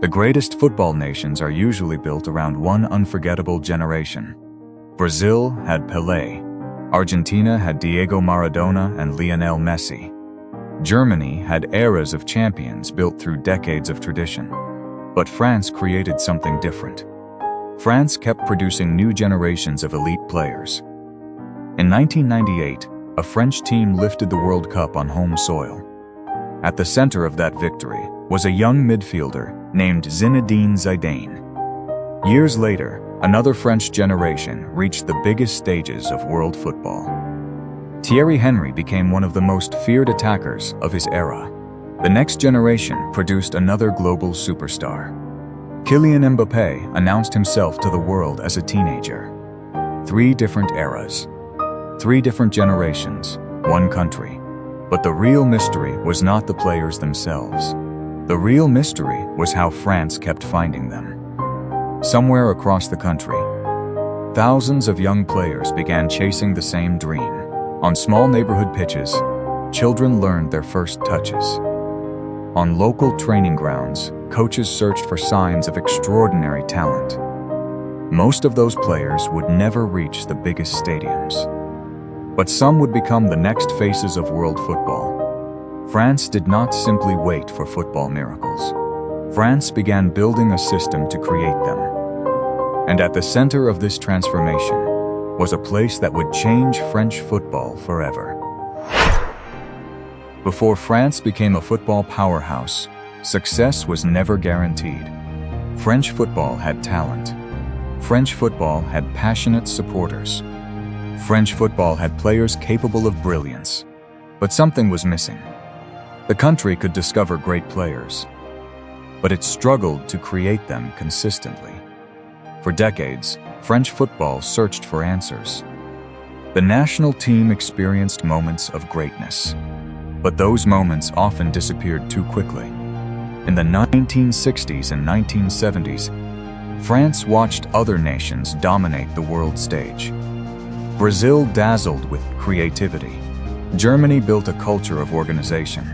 The greatest football nations are usually built around one unforgettable generation. Brazil had Pelé. Argentina had Diego Maradona and Lionel Messi. Germany had eras of champions built through decades of tradition. But France created something different. France kept producing new generations of elite players. In 1998, a French team lifted the World Cup on home soil. At the center of that victory was a young midfielder named Zinedine Zidane. Years later, another French generation reached the biggest stages of world football. Thierry Henry became one of the most feared attackers of his era. The next generation produced another global superstar. Kylian Mbappé announced himself to the world as a teenager. 3 different eras, 3 different generations, 1 country. But the real mystery was not the players themselves. The real mystery was how France kept finding them. Somewhere across the country, thousands of young players began chasing the same dream. On small neighborhood pitches, children learned their first touches. On local training grounds, coaches searched for signs of extraordinary talent. Most of those players would never reach the biggest stadiums. But some would become the next faces of world football. France did not simply wait for football miracles. France began building a system to create them. And at the center of this transformation was a place that would change French football forever. Before France became a football powerhouse, success was never guaranteed. French football had talent. French football had passionate supporters. French football had players capable of brilliance. But something was missing. The country could discover great players, but it struggled to create them consistently. For decades, French football searched for answers. The national team experienced moments of greatness, but those moments often disappeared too quickly. In the 1960s and 1970s, France watched other nations dominate the world stage. Brazil dazzled with creativity. Germany built a culture of organization.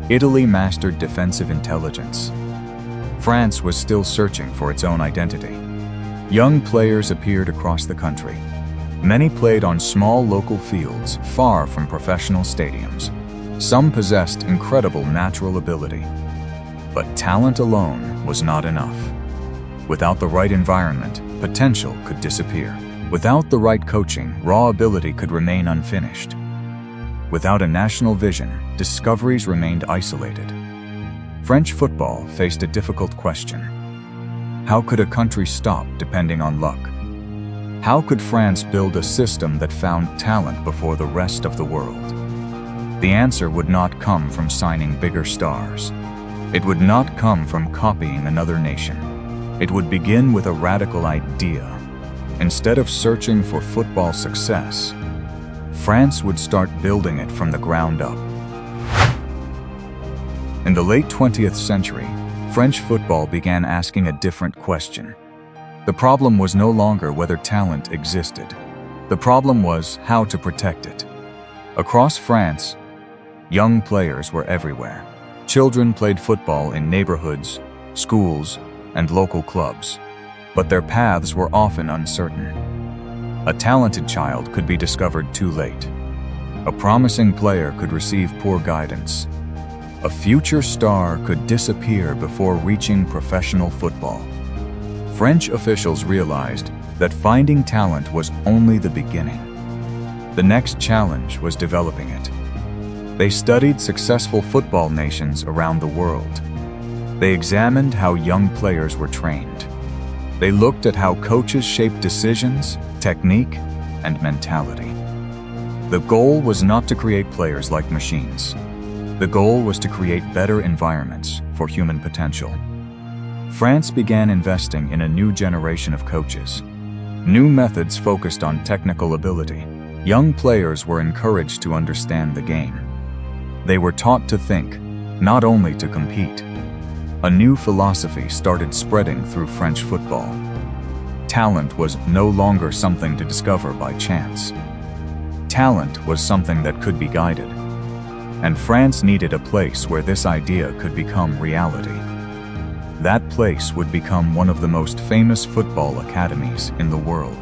Italy mastered defensive intelligence. France was still searching for its own identity. Young players appeared across the country. Many played on small local fields far from professional stadiums. Some possessed incredible natural ability. But talent alone was not enough. Without the right environment, potential could disappear. Without the right coaching, raw ability could remain unfinished. Without a national vision, discoveries remained isolated. French football faced a difficult question. How could a country stop depending on luck? How could France build a system that found talent before the rest of the world? The answer would not come from signing bigger stars. It would not come from copying another nation. It would begin with a radical idea. Instead of searching for football success, France would start building it from the ground up. In the late 20th century, French football began asking a different question. The problem was no longer whether talent existed. The problem was how to protect it. Across France, young players were everywhere. Children played football in neighborhoods, schools, and local clubs, but their paths were often uncertain. A talented child could be discovered too late. A promising player could receive poor guidance. A future star could disappear before reaching professional football. French officials realized that finding talent was only the beginning. The next challenge was developing it. They studied successful football nations around the world. They examined how young players were trained. They looked at how coaches shaped decisions, technique, and mentality. The goal was not to create players like machines. The goal was to create better environments for human potential. France began investing in a new generation of coaches. New methods focused on technical ability. Young players were encouraged to understand the game. They were taught to think, not only to compete. A new philosophy started spreading through French football. Talent was no longer something to discover by chance. Talent was something that could be guided. And France needed a place where this idea could become reality. that place would become one of the most famous football academies in the world.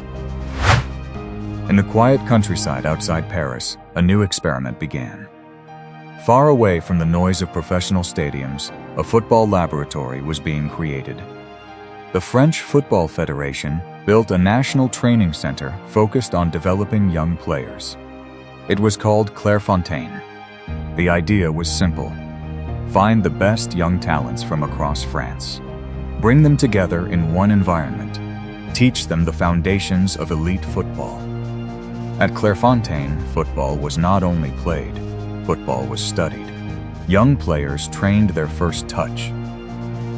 In the quiet countryside outside Paris, a new experiment began. Far away from the noise of professional stadiums, a football laboratory was being created. The French Football Federation built a national training center focused on developing young players. It was called Clairefontaine. The idea was simple. Find the best young talents from across France. Bring them together in one environment. Teach them the foundations of elite football. At Clairefontaine, football was not only played, football was studied. Young players trained their first touch.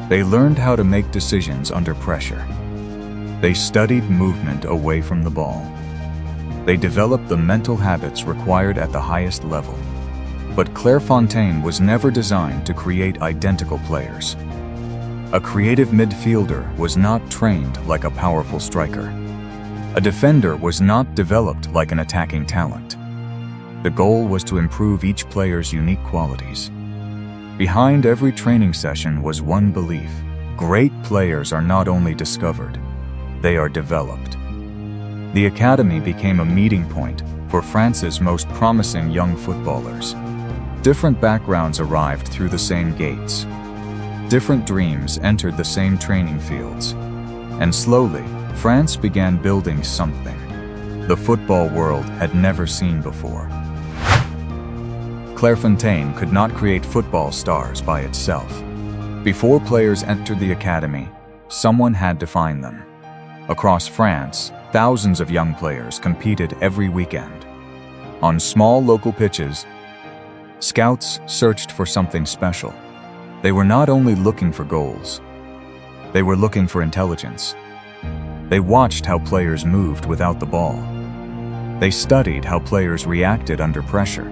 They learned how to make decisions under pressure. They studied movement away from the ball. They developed the mental habits required at the highest level. But Clairefontaine was never designed to create identical players. A creative midfielder was not trained like a powerful striker. A defender was not developed like an attacking talent. The goal was to improve each player's unique qualities. Behind every training session was one belief: great players are not only discovered, they are developed. The academy became a meeting point for France's most promising young footballers. Different backgrounds arrived through the same gates. Different dreams entered the same training fields. And slowly, France began building something the football world had never seen before. Clairefontaine could not create football stars by itself. Before players entered the academy, someone had to find them. Across France, thousands of young players competed every weekend. On small local pitches, scouts searched for something special. They were not only looking for goals, they were looking for intelligence. They watched how players moved without the ball. They studied how players reacted under pressure.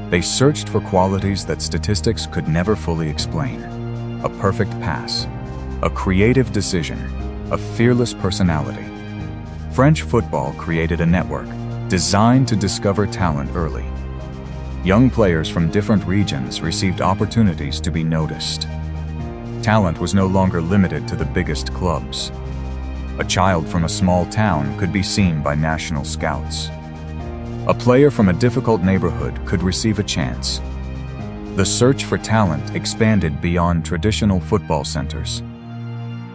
They searched for qualities that statistics could never fully explain. A perfect pass, a creative decision, a fearless personality. French football created a network designed to discover talent early. Young players from different regions received opportunities to be noticed. Talent was no longer limited to the biggest clubs. A child from a small town could be seen by national scouts. A player from a difficult neighborhood could receive a chance. The search for talent expanded beyond traditional football centers.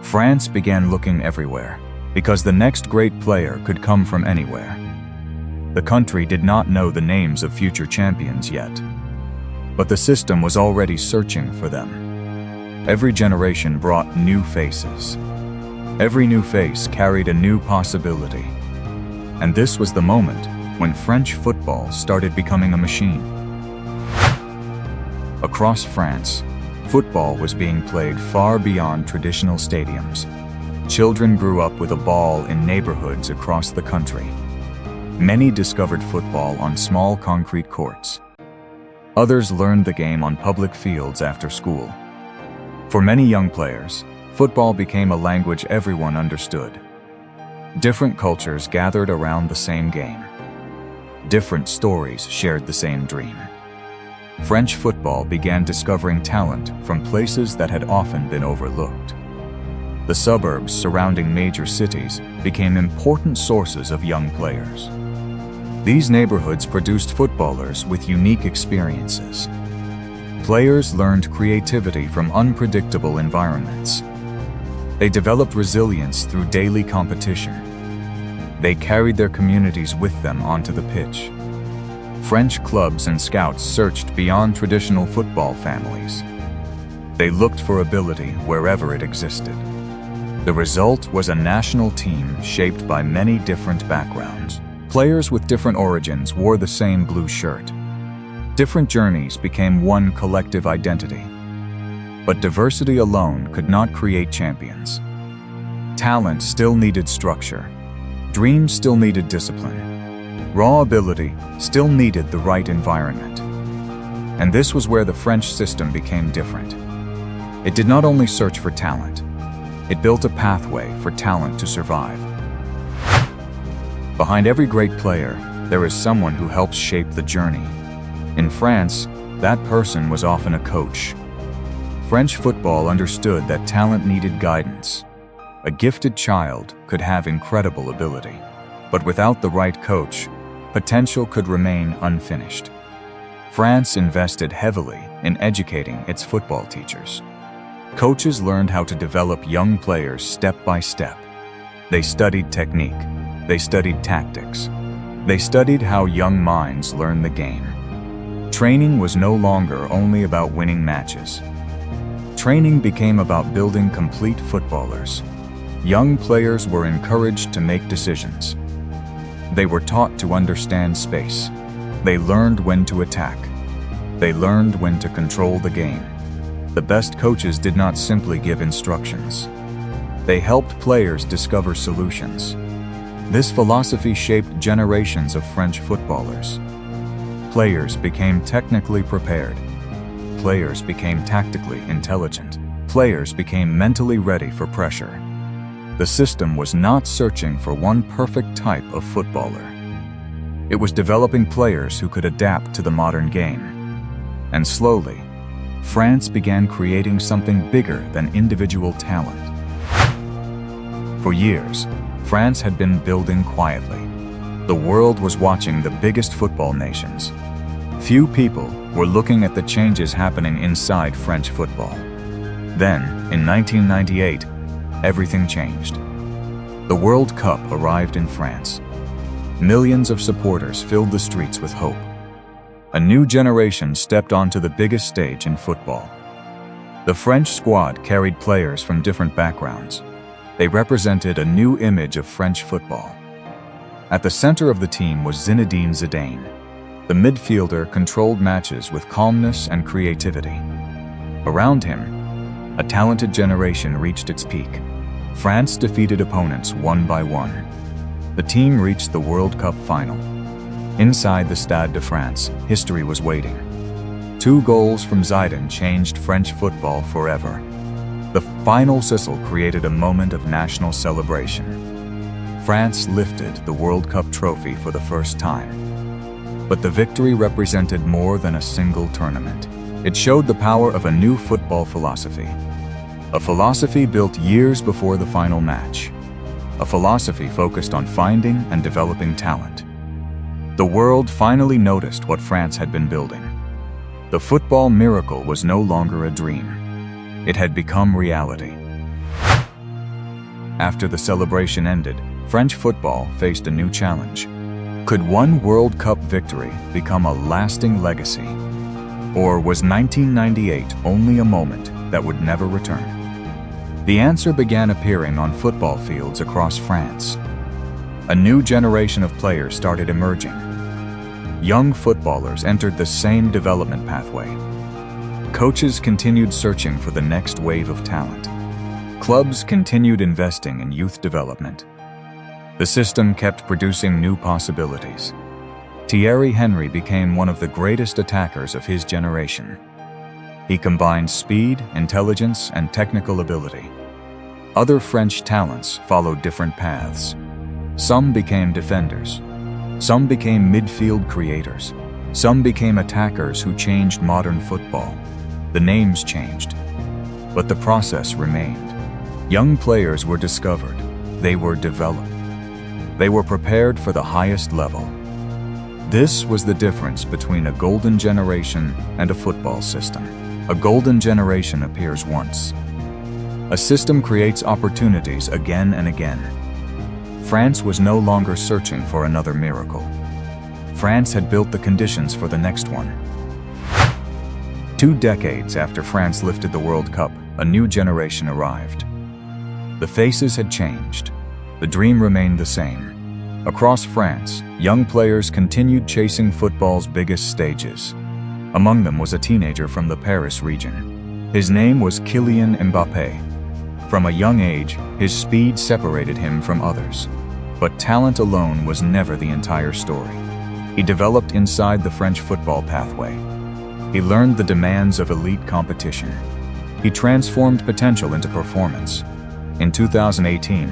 France began looking everywhere, because the next great player could come from anywhere. The country did not know the names of future champions yet, but the system was already searching for them. Every generation brought new faces. Every new face carried a new possibility. And this was the moment when French football started becoming a machine. Across France, football was being played far beyond traditional stadiums. Children grew up with a ball in neighborhoods across the country. Many discovered football on small concrete courts. Others learned the game on public fields after school. For many young players, football became a language everyone understood. Different cultures gathered around the same game. Different stories shared the same dream. French football began discovering talent from places that had often been overlooked. The suburbs surrounding major cities became important sources of young players. These neighborhoods produced footballers with unique experiences. Players learned creativity from unpredictable environments. They developed resilience through daily competition. They carried their communities with them onto the pitch. French clubs and scouts searched beyond traditional football families. They looked for ability wherever it existed. The result was a national team shaped by many different backgrounds. Players with different origins wore the same blue shirt. Different journeys became one collective identity. But diversity alone could not create champions. Talent still needed structure. Dreams still needed discipline. Raw ability still needed the right environment. And this was where the French system became different. It did not only search for talent, it built a pathway for talent to survive. Behind every great player, there is someone who helps shape the journey. In France, that person was often a coach. French football understood that talent needed guidance. A gifted child could have incredible ability, but without the right coach, potential could remain unfinished. France invested heavily in educating its football teachers. Coaches learned how to develop young players step by step. They studied technique. They studied tactics. They studied how young minds learn the game. Training was no longer only about winning matches. Training became about building complete footballers. Young players were encouraged to make decisions. They were taught to understand space. They learned when to attack. They learned when to control the game. The best coaches did not simply give instructions. They helped players discover solutions. This philosophy shaped generations of French footballers. Players became technically prepared. Players became tactically intelligent. Players became mentally ready for pressure. The system was not searching for one perfect type of footballer. It was developing players who could adapt to the modern game. And slowly, France began creating something bigger than individual talent. For years, France had been building quietly. The world was watching the biggest football nations. Few people were looking at the changes happening inside French football. Then, in 1998, everything changed. The World Cup arrived in France. Millions of supporters filled the streets with hope. A new generation stepped onto the biggest stage in football. The French squad carried players from different backgrounds. They represented a new image of French football. At the center of the team was Zinedine Zidane. The midfielder controlled matches with calmness and creativity. Around him, a talented generation reached its peak. France defeated opponents one by one. The team reached the World Cup final. Inside the Stade de France, history was waiting. 2 goals from Zidane changed French football forever. The final whistle created a moment of national celebration. France lifted the World Cup trophy for the first time. But the victory represented more than a single tournament. It showed the power of a new football philosophy. A philosophy built years before the final match. A philosophy focused on finding and developing talent. The world finally noticed what France had been building. The football miracle was no longer a dream. It had become reality. After the celebration ended, French football faced a new challenge. Could one World Cup victory become a lasting legacy? Or was 1998 only a moment that would never return? The answer began appearing on football fields across France. A new generation of players started emerging. Young footballers entered the same development pathway. Coaches continued searching for the next wave of talent. Clubs continued investing in youth development. The system kept producing new possibilities. Thierry Henry became one of the greatest attackers of his generation. He combined speed, intelligence, and technical ability. Other French talents followed different paths. Some became defenders. Some became midfield creators. Some became attackers who changed modern football. The names changed, but the process remained. Young players were discovered. They were developed. They were prepared for the highest level. This was the difference between a golden generation and a football system. A golden generation appears once. A system creates opportunities again and again. France was no longer searching for another miracle. France had built the conditions for the next one. 2 decades after France lifted the World Cup, a new generation arrived. The faces had changed. The dream remained the same. Across France, young players continued chasing football's biggest stages. Among them was a teenager from the Paris region. His name was Kylian Mbappé. From a young age, his speed separated him from others. But talent alone was never the entire story. He developed inside the French football pathway. He learned the demands of elite competition. He transformed potential into performance. In 2018,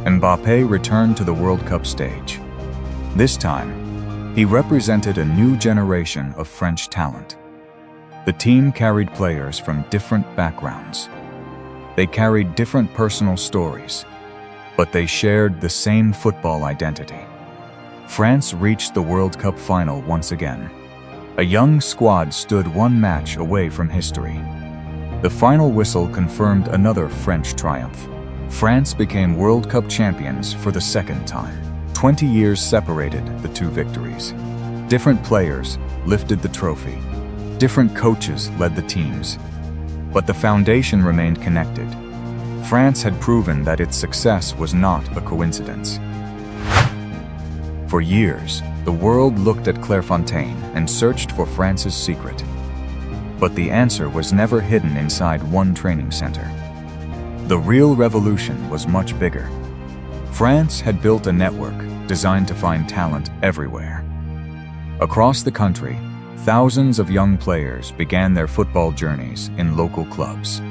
Mbappé returned to the World Cup stage. This time, he represented a new generation of French talent. The team carried players from different backgrounds. They carried different personal stories, but they shared the same football identity. France reached the World Cup final once again. A young squad stood one match away from history. The final whistle confirmed another French triumph. France became World Cup champions for the second time. 20 years separated the two victories. Different players lifted the trophy. Different coaches led the teams. But the foundation remained connected. France had proven that its success was not a coincidence. For years, the world looked at Clairefontaine and searched for France's secret. But the answer was never hidden inside one training center. The real revolution was much bigger. France had built a network designed to find talent everywhere. Across the country, thousands of young players began their football journeys in local clubs.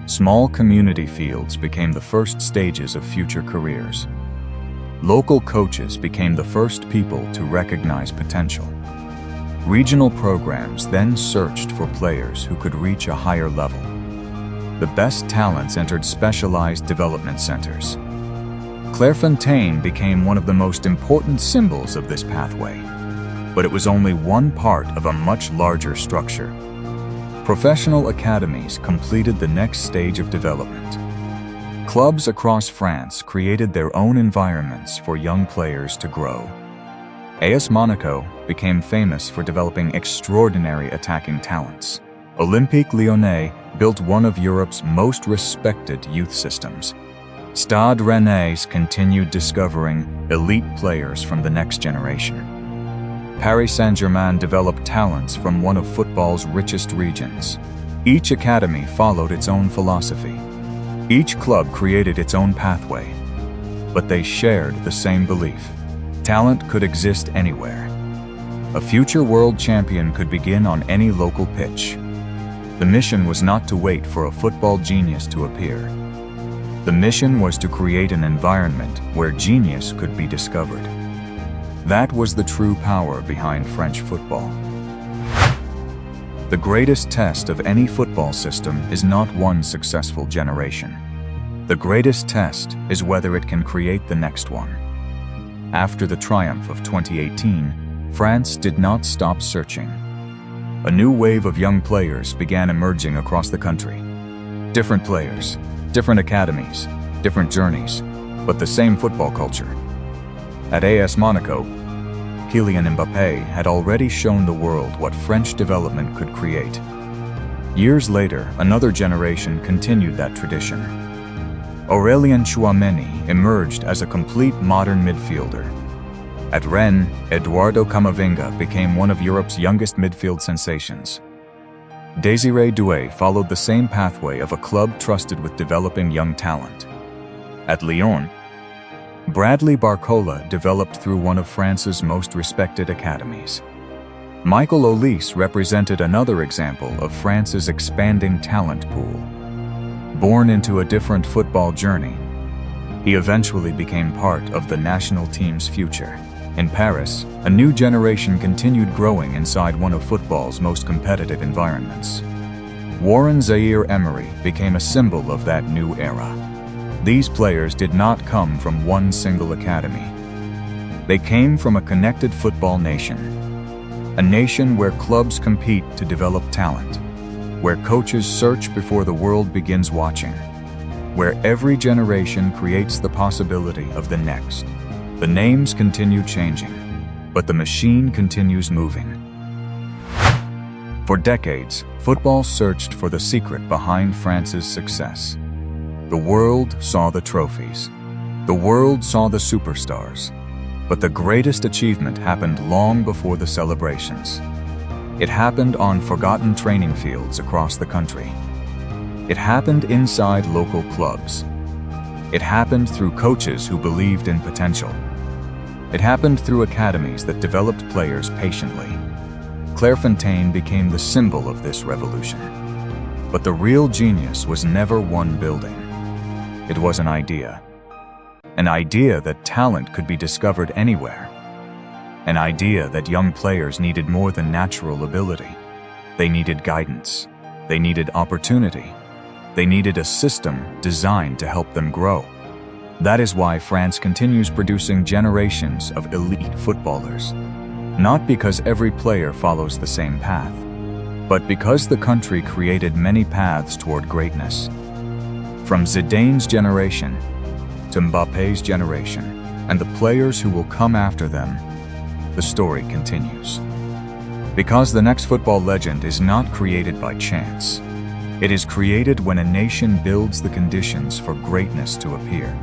Small community fields became the first stages of future careers. Local coaches became the first people to recognize potential. Regional programs then searched for players who could reach a higher level. The best talents entered specialized development centers. Clairefontaine became one of the most important symbols of this pathway, but it was only one part of a much larger structure. Professional academies completed the next stage of development. Clubs across France created their own environments for young players to grow. AS Monaco became famous for developing extraordinary attacking talents. Olympique Lyonnais built one of Europe's most respected youth systems. Stade Rennais continued discovering elite players from the next generation. Paris Saint-Germain developed talents from one of football's richest regions. Each academy followed its own philosophy. Each club created its own pathway, but they shared the same belief. Talent could exist anywhere. A future world champion could begin on any local pitch. The mission was not to wait for a football genius to appear. The mission was to create an environment where genius could be discovered. That was the true power behind French football. The greatest test of any football system is not one successful generation. The greatest test is whether it can create the next one. After the triumph of 2018, France did not stop searching. A new wave of young players began emerging across the country. Different players, different academies, different journeys, but the same football culture. At AS Monaco, Kylian Mbappé had already shown the world what French development could create. Years later, another generation continued that tradition. Aurélien Tchouameni emerged as a complete modern midfielder. At Rennes, Eduardo Camavinga became one of Europe's youngest midfield sensations. Désiré Doué followed the same pathway of a club trusted with developing young talent. At Lyon, Bradley Barcola developed through one of France's most respected academies. Michael Olise represented another example of France's expanding talent pool. Born into a different football journey, he eventually became part of the national team's future. In Paris, a new generation continued growing inside one of football's most competitive environments. Warren Zaïre-Emery became a symbol of that new era. These players did not come from one single academy. They came from a connected football nation. A nation where clubs compete to develop talent, where coaches search before the world begins watching, where every generation creates the possibility of the next. The names continue changing, but the machine continues moving. For decades, football searched for the secret behind France's success. The world saw the trophies. The world saw the superstars. But the greatest achievement happened long before the celebrations. It happened on forgotten training fields across the country. It happened inside local clubs. It happened through coaches who believed in potential. It happened through academies that developed players patiently. Clairefontaine became the symbol of this revolution. But the real genius was never one building. It was an idea. An idea that talent could be discovered anywhere. An idea that young players needed more than natural ability. They needed guidance. They needed opportunity. They needed a system designed to help them grow. That is why France continues producing generations of elite footballers. Not because every player follows the same path, but because the country created many paths toward greatness. From Zidane's generation to Mbappé's generation, and the players who will come after them, the story continues. Because the next football legend is not created by chance. It is created when a nation builds the conditions for greatness to appear.